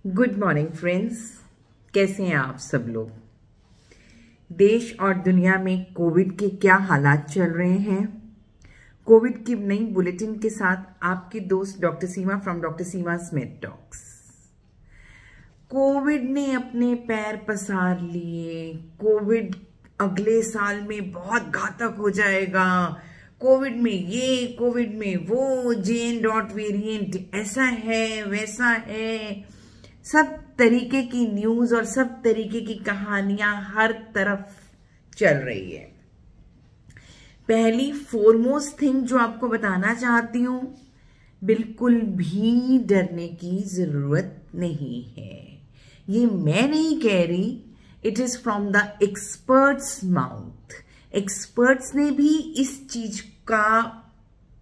Good morning friends, कैसे हैं आप सब लोग। देश और दुनिया में कोविड के क्या हालात चल रहे हैं। कोविड की नई बुलेटिन के साथ आपकी दोस्त doctor Seema from doctor Seema Smith talks. Covid ने अपने पैर पसार लिए। कोविड अगले साल में बहुत घातक हो जाएगा। कोविड में ये, कोविड में वो, JN. वेरिएंट ऐसा है वैसा है। सब तरीके की न्यूज और सब तरीके की कहानियां हर तरफ चल रही है। पहली फोरमोस्ट थिंग जो आपको बताना चाहती हूं, बिल्कुल भी डरने की जरूरत नहीं है। ये मैं नहीं कह रही, it is from the experts mouth. Experts ने भी इस चीज का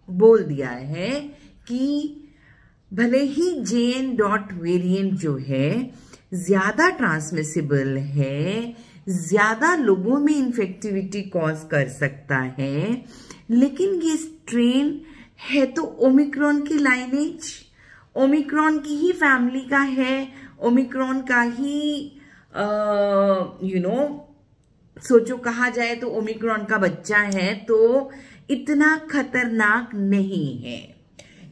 बोल दिया है कि भले ही JN. वेरिएंट जो है ज्यादा ट्रांसमिसिबल है, ज्यादा लोगों में इन्फेक्टिविटी कॉज कर सकता है, लेकिन ये स्ट्रेन है तो ओमिक्रॉन की लाइनेज, ओमिक्रॉन की ही फैमिली का है, ओमिक्रॉन का ही सोचो कहा जाए तो ओमिक्रॉन का बच्चा है, तो इतना खतरनाक नहीं है।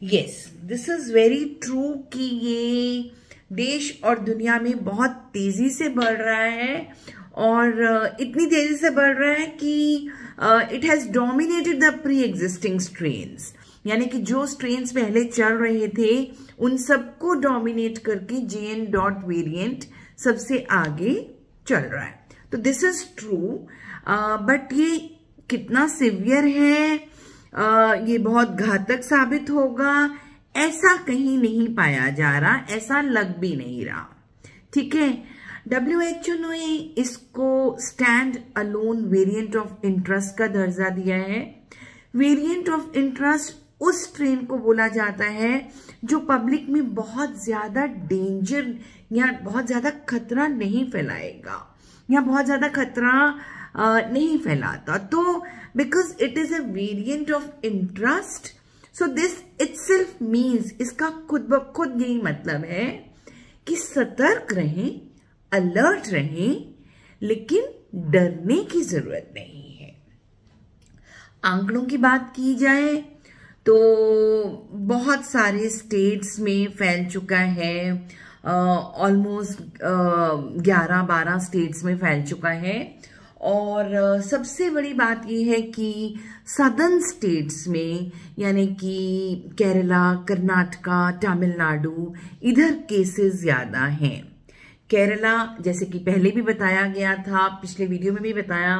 Yes, this is very true कि ये देश और दुनिया में बहुत तेजी से बढ़ रहा है और इतनी तेजी से बढ़ रहा है कि it has dominated the pre existing strains, यानी कि जो स्ट्रेन्स पहले चल रहे थे उन सबको डोमिनेट करके JN. वेरिएंट सबसे आगे चल रहा है। तो दिस इज ट्रू, बट ये कितना सिवियर है, ये बहुत घातक साबित होगा, ऐसा कहीं नहीं पाया जा रहा, ऐसा लग भी नहीं रहा। ठीक है, WHO ने इसको stand alone variant of interest का दर्जा दिया है। वेरिएंट ऑफ इंटरेस्ट उस स्ट्रेन को बोला जाता है जो पब्लिक में बहुत ज्यादा डेंजर या बहुत ज्यादा खतरा नहीं फैलाएगा या बहुत ज्यादा खतरा नहीं फैलाता। तो because it is a variant of interest, so this itself means, इसका खुद ब खुद यही मतलब है कि सतर्क रहें, अलर्ट रहें, लेकिन डरने की जरूरत नहीं है। आंकड़ों की बात की जाए तो बहुत सारे स्टेट्स में फैल चुका है, ऑलमोस्ट 11-12 स्टेट्स में फैल चुका है। और सबसे बड़ी बात यह है कि सदर्न स्टेट्स में, यानी कि केरला, कर्नाटका, तमिलनाडु, इधर केसेस ज्यादा हैं। केरला, जैसे कि पहले भी बताया गया था, पिछले वीडियो में भी बताया,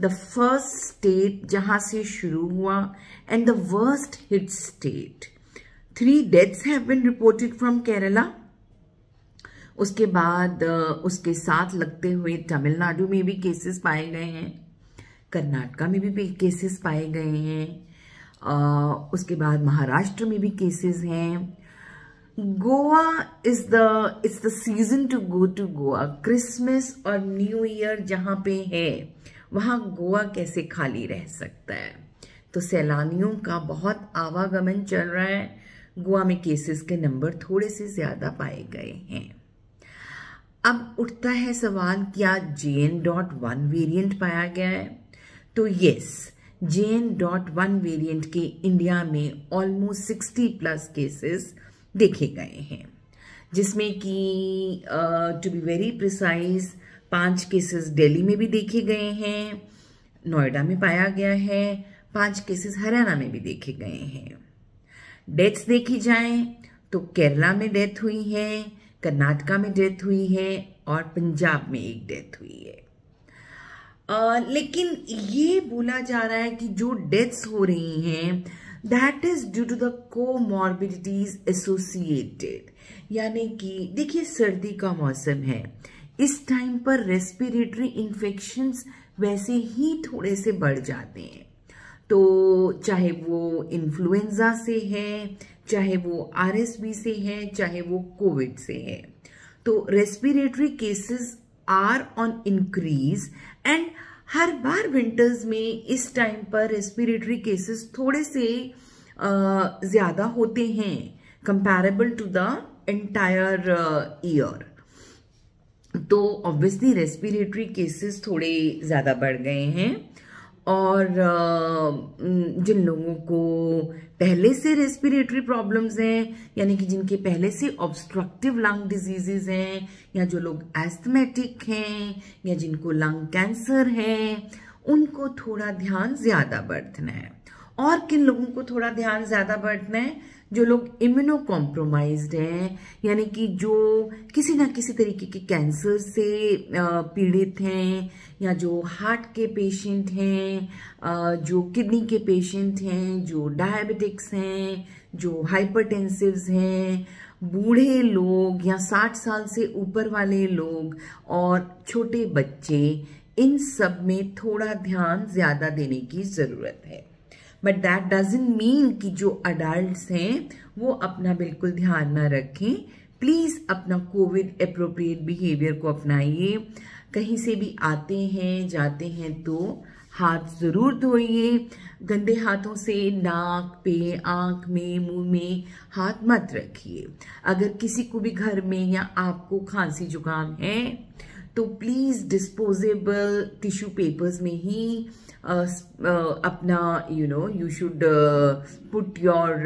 द फर्स्ट स्टेट जहां से शुरू हुआ and the worst hit state. 3 deaths have been reported from Kerala. उसके बाद उसके साथ लगते हुए तमिलनाडु में भी केसेस पाए गए हैं, कर्नाटका में भी केसेस पाए गए हैं, उसके बाद महाराष्ट्र में भी केसेस हैं। Goa it's the season to go to Goa. Christmas और न्यू ईयर जहां पे है वहां गोवा कैसे खाली रह सकता है। तो सैलानियों का बहुत आवागमन चल रहा है। गोवा में केसेस के नंबर थोड़े से ज्यादा पाए गए हैं। अब उठता है सवाल, क्या JN. वेरिएंट पाया गया है? तो यस, JN. वेरिएंट के इंडिया में ऑलमोस्ट 60+ केसेस देखे गए हैं, जिसमें कि to be very precise 5 cases Delhi में भी देखे गए हैं, नोएडा में पाया गया है, 5 केसेस हरियाणा में भी देखे गए हैं। डेथ्स देखी जाएं तो केरला में डेथ हुई है, कर्नाटका में डेथ हुई है और पंजाब में 1 डेथ हुई है। लेकिन ये बोला जा रहा है कि जो डेथ्स हो रही हैं that is due to the comorbidities associated, यानी कि देखिए सर्दी का मौसम है, इस टाइम पर रेस्पिरेटरी इन्फेक्शंस वैसे ही थोड़े से बढ़ जाते हैं। तो चाहे वो इन्फ्लुएंजा से है, चाहे वो RSV से है, चाहे वो कोविड से है, तो respiratory cases are on increase and हर बार विंटर्स में इस टाइम पर रेस्पिरेटरी केसेस थोड़े से ज्यादा होते हैं comparable to the entire year. तो ऑब्वियसली रेस्पिरेटरी केसेस थोड़े ज़्यादा बढ़ गए हैं, और जिन लोगों को पहले से रेस्पिरेटरी प्रॉब्लम्स हैं, यानी कि जिनके पहले से ऑब्स्ट्रक्टिव लंग डिजीजेज हैं, या जो लोग एस्थमेटिक हैं, या जिनको लंग कैंसर है, उनको थोड़ा ध्यान ज़्यादा बरतना है। और किन लोगों को थोड़ा ध्यान ज़्यादा बरतना है? जो लोग इम्यूनो कॉम्प्रोमाइज्ड हैं, यानी कि जो किसी ना किसी तरीके के कैंसर से पीड़ित हैं, या जो हार्ट के पेशेंट हैं, जो किडनी के पेशेंट हैं, जो डायबिटिक्स हैं, जो हाइपरटेंसिव्स हैं, बूढ़े लोग या 60 साल से ऊपर वाले लोग और छोटे बच्चे, इन सब में थोड़ा ध्यान ज़्यादा देने की ज़रूरत है। बट दैट डजंट मीन कि जो अडल्ट्स हैं वो अपना बिल्कुल ध्यान ना रखें। प्लीज़ अपना कोविड अप्रोप्रिएट बिहेवियर को अपनाइए। कहीं से भी आते हैं जाते हैं तो हाथ ज़रूर धोइए। गंदे हाथों से नाक पे, आँख में, मुंह में हाथ मत रखिए। अगर किसी को भी घर में या आपको खांसी जुकाम है तो प्लीज़ डिस्पोजेबल टिश्यू पेपर्स में ही अपना यू शुड पुट योर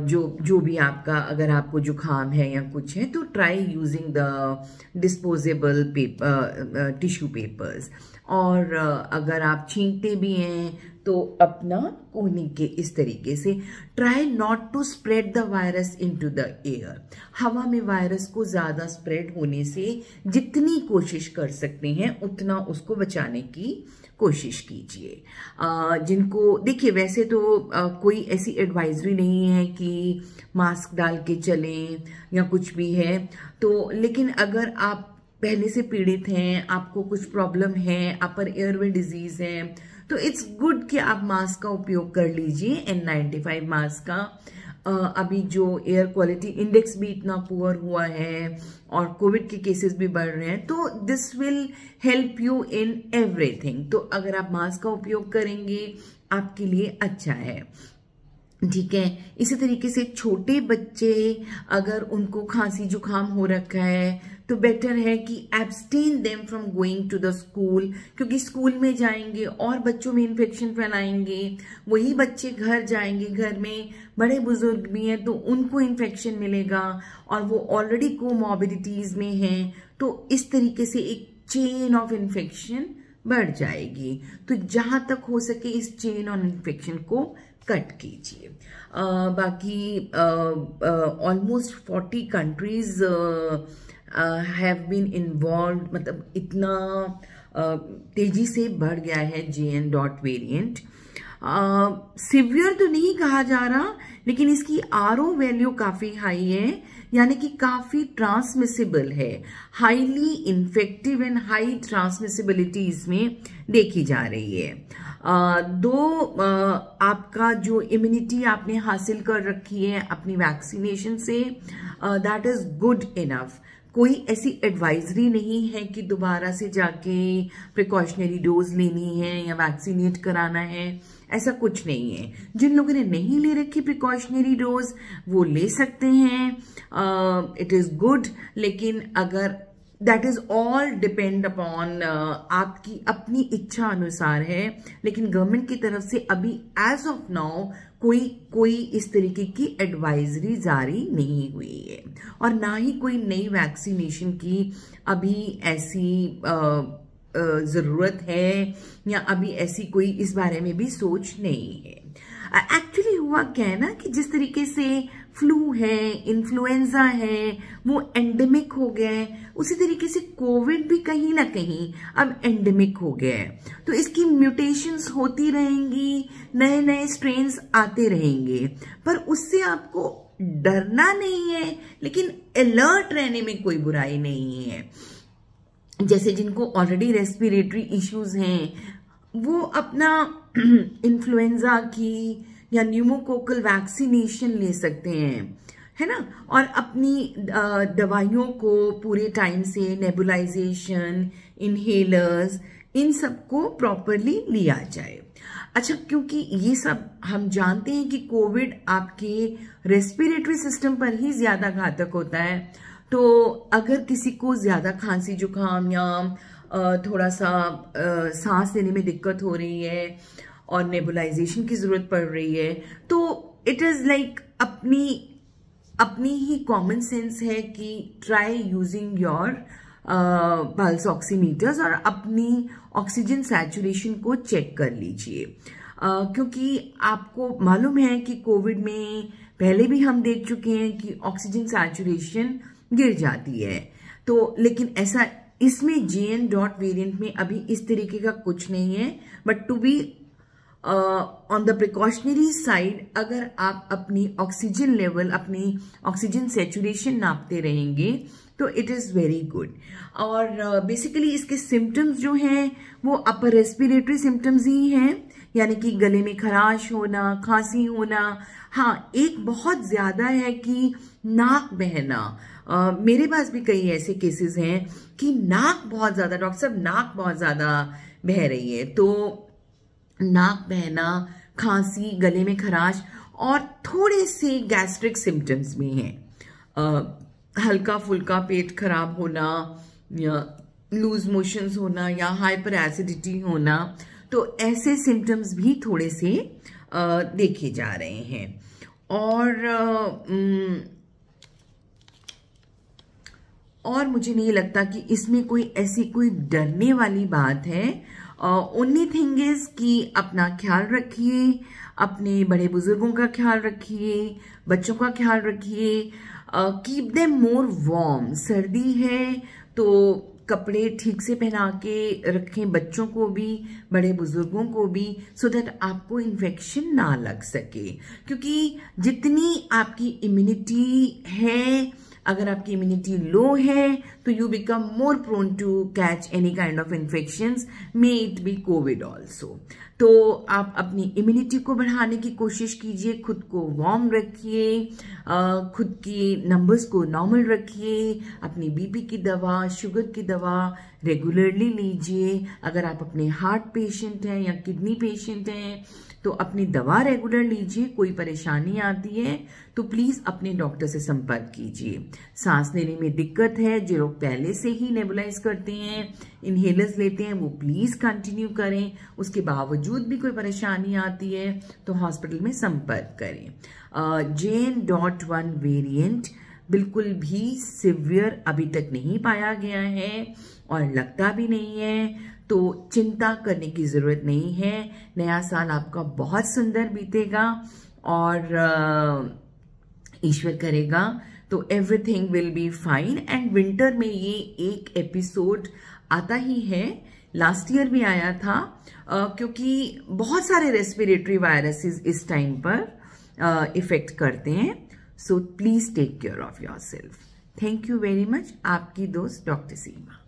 जो भी आपका, अगर आपको जुकाम है या कुछ है तो try using the disposable paper tissue papers. और अगर आप छींकते भी हैं तो अपना कोहनी के इस तरीके से try not to spread the virus into the air. हवा में वायरस को ज़्यादा स्प्रेड होने से जितनी कोशिश कर सकते हैं उतना उसको बचाने की कोशिश कीजिए। जिनको देखिए, वैसे तो कोई ऐसी एडवाइजरी नहीं है कि मास्क डाल के चलें या कुछ भी है तो, लेकिन अगर आप पहले से पीड़ित हैं, आपको कुछ प्रॉब्लम है, अपर एयरवे डिजीज है, तो इट्स गुड कि आप मास्क का उपयोग कर लीजिए, N95 मास्क का। अभी जो एयर क्वालिटी इंडेक्स भी इतना पुअर हुआ है और कोविड के केसेस भी बढ़ रहे हैं, तो this will help you in everything. तो अगर आप मास्क का उपयोग करेंगे आपके लिए अच्छा है, ठीक है। इसी तरीके से छोटे बच्चे अगर उनको खांसी जुकाम हो रखा है तो बेटर है कि abstain them from going to the school, क्योंकि स्कूल में जाएंगे और बच्चों में इन्फेक्शन फैलाएंगे। वही बच्चे घर जाएंगे, घर में बड़े बुजुर्ग भी हैं तो उनको इन्फेक्शन मिलेगा और वो ऑलरेडी कोमॉर्बिडिटीज में हैं, तो इस तरीके से एक चेन ऑफ इन्फेक्शन बढ़ जाएगी। तो जहां तक हो सके इस चेन ऑफ इन्फेक्शन को कट कीजिए। बाकी almost 40 countries have been involve, मतलब इतना तेजी से बढ़ गया है JN वेरिएंट। सिवियर तो नहीं कहा जा रहा, लेकिन इसकी RO वैल्यू काफी हाई है, यानी कि काफी ट्रांसमिसिबल है। Highly infective and high transmissibility इसमें देखी जा रही है। आपका जो इम्यूनिटी आपने हासिल कर रखी है अपनी वैक्सीनेशन से, दैट इज गुड इनफ। कोई ऐसी एडवाइजरी नहीं है कि दोबारा से जाके प्रिकॉशनरी डोज लेनी है या वैक्सीनेट कराना है, ऐसा कुछ नहीं है। जिन लोगों ने नहीं ले रखी प्रिकॉशनरी डोज वो ले सकते हैं, इट इज गुड। लेकिन अगर that is all depend upon आपकी अपनी इच्छा अनुसार है, लेकिन गवर्नमेंट की तरफ से अभी एज ऑफ नाउ कोई इस तरीके की एडवाइजरी जारी नहीं हुई है, और ना ही कोई नई वैक्सीनेशन की अभी ऐसी जरूरत है, या अभी ऐसी कोई इस बारे में भी सोच नहीं है। एक्चुअली हुआ क्या है ना कि जिस तरीके से फ्लू है, इन्फ्लुएंजा है, वो एंडेमिक हो गया है, उसी तरीके से कोविड भी कहीं ना कहीं अब एंडेमिक हो गया है। तो इसकी म्यूटेशंस होती रहेंगी, नए नए स्ट्रेन्स आते रहेंगे, पर उससे आपको डरना नहीं है, लेकिन अलर्ट रहने में कोई बुराई नहीं है। जैसे जिनको ऑलरेडी रेस्पिरेटरी इश्यूज हैं वो अपना इन्फ्लुएंजा की या न्यूमोकोकल वैक्सीनेशन ले सकते हैं, है ना, और अपनी दवाइयों को पूरे टाइम से नेबुलाइजेशन, इनहेलर्स, इन सबको प्रॉपरली लिया जाए। अच्छा, क्योंकि ये सब हम जानते हैं कि कोविड आपके रेस्पिरेटरी सिस्टम पर ही ज्यादा घातक होता है, तो अगर किसी को ज्यादा खांसी जुकाम या थोड़ा सा सांस लेने में दिक्कत हो रही है और नेबुलाइजेशन की जरूरत पड़ रही है, तो इट इज लाइक अपनी ही कॉमन सेंस है कि try using your pulse oximeters और अपनी ऑक्सीजन सैचुरेशन को चेक कर लीजिए, क्योंकि आपको मालूम है कि कोविड में पहले भी हम देख चुके हैं कि ऑक्सीजन सैचुरेशन गिर जाती है। तो लेकिन ऐसा इसमें JN. वेरिएंट में अभी इस तरीके का कुछ नहीं है, but to be on the precautionary side, अगर आप अपनी ऑक्सीजन लेवल, अपनी ऑक्सीजन सैचुरेशन नापते रहेंगे तो इट इज वेरी गुड। और बेसिकली इसके सिम्टम्स जो हैं वो अपर रेस्पिरेटरी सिम्टम्स ही हैं, यानी कि गले में खराश होना, खांसी होना। हाँ, एक बहुत ज्यादा है कि नाक बहना। मेरे पास भी कई ऐसे केसेस हैं कि नाक बहुत ज्यादा, डॉक्टर साहब नाक बहुत ज्यादा बह रही है, तो नाक बहना, खांसी, गले में खराश और थोड़े से गैस्ट्रिक सिम्टम्स भी हैं। हल्का फुल्का पेट खराब होना या लूज मोशंस होना या हाइपर एसिडिटी होना, तो ऐसे सिम्टम्स भी थोड़े से देखे जा रहे हैं। और मुझे नहीं लगता कि इसमें कोई डरने वाली बात है। ओनली थिंग इज कि अपना ख्याल रखिए, अपने बड़े बुजुर्गों का ख्याल रखिए, बच्चों का ख्याल रखिए, कीप देम मोर वार्म। सर्दी है तो कपड़े ठीक से पहना के रखें, बच्चों को भी, बड़े बुजुर्गों को भी, सो दैट आपको इन्फेक्शन ना लग सके। क्योंकि जितनी आपकी इम्यूनिटी है, अगर आपकी इम्यूनिटी लो है तो you become more prone to catch any kind of infections, may it be covid also. तो आप अपनी इम्यूनिटी को बढ़ाने की कोशिश कीजिए, खुद को वार्म रखिए, खुद की नंबर्स को नॉर्मल रखिए, अपनी बीपी की दवा, शुगर की दवा रेगुलरली लीजिए। अगर आप अपने हार्ट पेशेंट हैं या किडनी पेशेंट हैं तो अपनी दवा रेगुलर लीजिए। कोई परेशानी आती है तो प्लीज अपने डॉक्टर से संपर्क कीजिए। सांस लेने में दिक्कत है, जो लोग पहले से ही नेबुलाइज करते हैं, इनहेलर्स लेते हैं, वो प्लीज कंटिन्यू करें। उसके बावजूद भी कोई परेशानी आती है तो हॉस्पिटल में संपर्क करें। JN.1 वेरिएंट बिल्कुल भी सिवियर अभी तक नहीं पाया गया है और लगता भी नहीं है, तो चिंता करने की जरूरत नहीं है। नया साल आपका बहुत सुंदर बीतेगा और ईश्वर करेगा तो everything will be fine. And winter में ये एक एपिसोड आता ही है, लास्ट ईयर भी आया था, क्योंकि बहुत सारे रेस्पिरेटरी वायरसेस इस टाइम पर इफेक्ट करते हैं। So please take care of yourself. Thank you very much. आपकी दोस्त डॉक्टर सीमा।